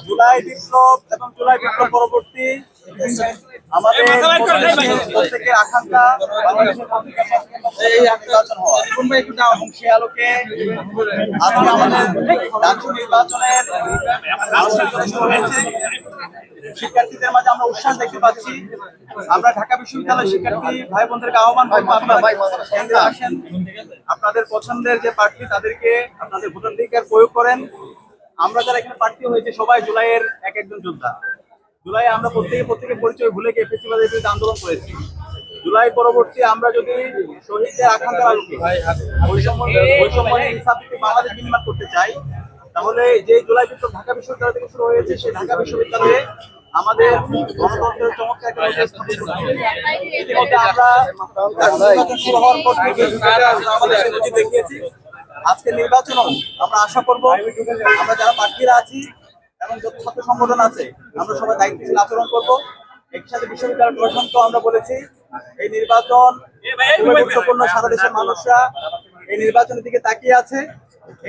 জুলাই বিপ্লব এবং জুলাই বিপ্লব পরবর্তী আমাদের প্রত্যেকের আকাঙ্ক্ষা নির্বাচন হওয়া এবং সে আলোকে আজকে আমাদের রাজ্য নির্বাচনের শিক্ষার্থীদের মাঝে আমরা উৎসাহ দেখতে পাচ্ছি। আমরা ঢাকা বিশ্ববিদ্যালয়ের শিক্ষার্থী ভাই বোনদেরকে আহ্বান করবো, আপনারা কেন্দ্রে আসেন, আপনাদের পছন্দের যে প্রার্থী তাদেরকে আপনাদের ভোটাধিকার প্রয়োগ করেন। আমরা যারা এখানে প্রার্থী হয়েছে সবাই জুলাইয়ের এক একজন যোদ্ধা। জুলাই আমরা প্রত্যেকের পরিচয় ভুলে গিয়ে ফেসিবাদের বিরুদ্ধে আন্দোলন করেছি। জুলাই পরবর্তী আমরা যদি শহীদদের আকাঙ্ক্ষার আলোকে বাংলাদেশ নির্মাণ করতে চাই, তাহলে যে জুলাই বিপ্লব ঢাকা বিশ্ববিদ্যালয় থেকে শুরু হয়েছে সেই ঢাকা বিশ্ববিদ্যালয়ে আমাদের গণতন্ত্রের চমৎকার একটা নজির স্থাপন করতে হবে। ইতিমধ্যে আমরা শুরু হওয়ার পর আমাদের নজির দেখিয়েছি। আজকে নির্বাচনও আমরা আশা করব আমরা যারা প্রার্থীরা আছি এবং যত ছাত্র সংগঠন আছে আমরা সবাই দায়িত্বশীল আচরণ করবো। একই সাথে বিশ্ববিদ্যালয় প্রশাসনকে আমরা বলেছি এই নির্বাচন খুবই গুরুত্বপূর্ণ, সারা দেশের মানুষরা এই নির্বাচনের দিকে তাকিয়ে আছে।